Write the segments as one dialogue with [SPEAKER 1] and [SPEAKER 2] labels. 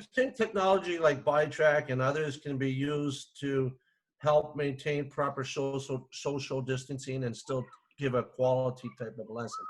[SPEAKER 1] you think technology like ByTrack and others can be used to help maintain proper social distancing and still give a quality type of lesson?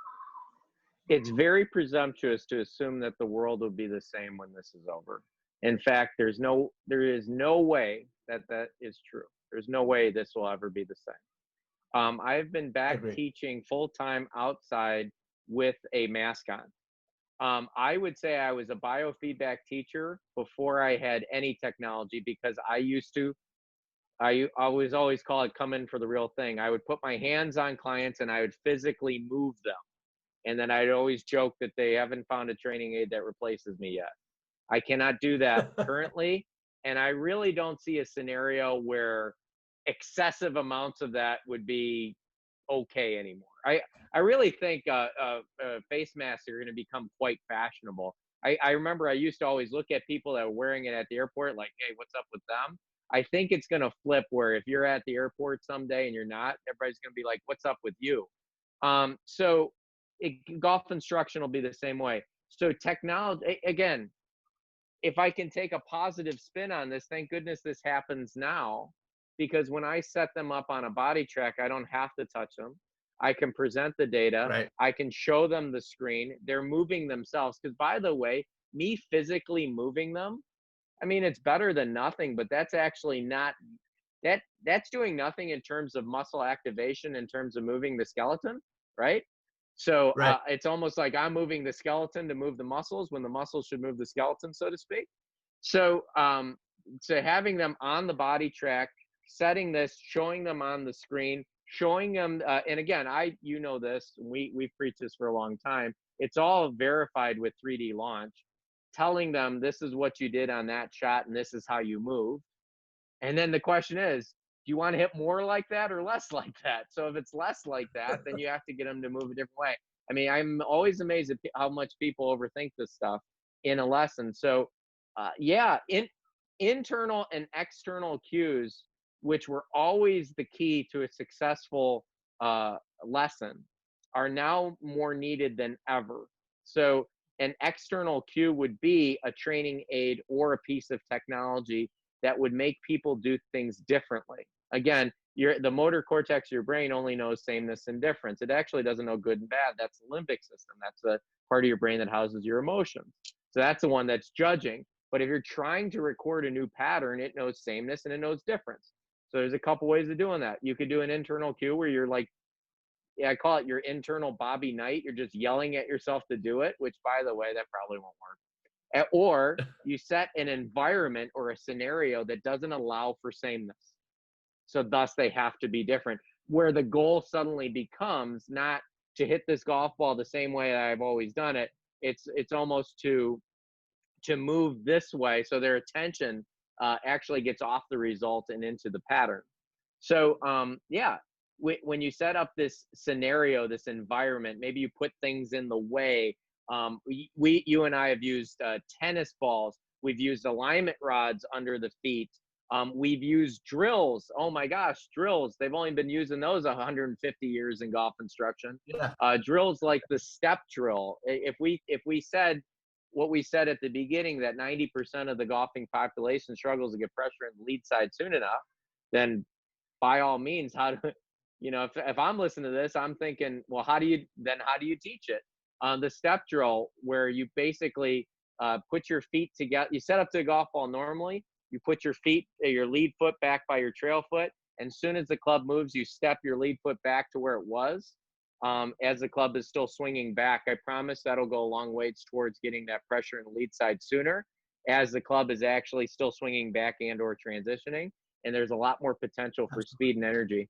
[SPEAKER 2] It's very presumptuous to assume that the world will be the same when this is over. In fact, there is no way that that is true. There's no way this will ever be the same. I've been
[SPEAKER 1] I
[SPEAKER 2] back
[SPEAKER 1] agree.
[SPEAKER 2] teaching full time outside with a mask on. I would say I was a biofeedback teacher before I had any technology because I was always call it come in for the real thing. I would put my hands on clients and I would physically move them. And then I'd always joke that they haven't found a training aid that replaces me yet. I cannot do that currently. And I really don't see a scenario where excessive amounts of that would be okay anymore. I really think face masks are going to become quite fashionable. I remember I used to always look at people that were wearing it at the airport like, hey, what's up with them? I think it's going to flip where if you're at the airport someday and you're not, everybody's going to be like, what's up with you? Golf instruction will be the same way. So technology, again, if I can take a positive spin on this, thank goodness this happens now, because when I set them up on a body track, I don't have to touch them. I can present the data.
[SPEAKER 1] Right.
[SPEAKER 2] I can show them the screen. They're moving themselves. Because by the way, me physically moving them, I mean, it's better than nothing, but that's actually not, that's doing nothing in terms of muscle activation, in terms of moving the skeleton, right? So
[SPEAKER 1] Right.
[SPEAKER 2] it's almost like I'm moving the skeleton to move the muscles when the muscles should move the skeleton, so to speak. So, so having them on the body track, setting this, showing them on the screen, showing them, and again, you know this, we've preached this for a long time. It's all verified with 3D launch, telling them this is what you did on that shot and this is how you move. And then the question is, do you want to hit more like that or less like that? So if it's less like that, then you have to get them to move a different way. I mean, I'm always amazed at how much people overthink this stuff in a lesson. So, internal and external cues, which were always the key to a successful lesson, are now more needed than ever. So, an external cue would be a training aid or a piece of technology that would make people do things differently. Again, the motor cortex of your brain only knows sameness and difference. It actually doesn't know good and bad. That's the limbic system. That's the part of your brain that houses your emotions. So that's the one that's judging. But if you're trying to record a new pattern, it knows sameness and it knows difference. So there's a couple ways of doing that. You could do an internal cue where you're like, I call it your internal Bobby Knight. You're just yelling at yourself to do it, which, by the way, that probably won't work. Or you set an environment or a scenario that doesn't allow for sameness. So thus they have to be different, where the goal suddenly becomes not to hit this golf ball the same way that I've always done it. It's almost to move this way. So their attention actually gets off the result and into the pattern. So when you set up this scenario, this environment, maybe you put things in the way. You and I have used tennis balls. We've used alignment rods under the feet. We've used drills. Oh my gosh, drills. They've only been using those 150 years in golf instruction.
[SPEAKER 1] Yeah.
[SPEAKER 2] Drills like the step drill. If we said what we said at the beginning, that 90% of the golfing population struggles to get pressure in the lead side soon enough, then by all means, if I'm listening to this, I'm thinking, well, how do you teach it? The step drill, where you basically put your feet together. You set up to a golf ball normally. You put your lead foot back by your trail foot. And as soon as the club moves, you step your lead foot back to where it was. As the club is still swinging back, I promise that'll go a long ways towards getting that pressure in the lead side sooner, as the club is actually still swinging back and or transitioning. And there's a lot more potential for speed and energy.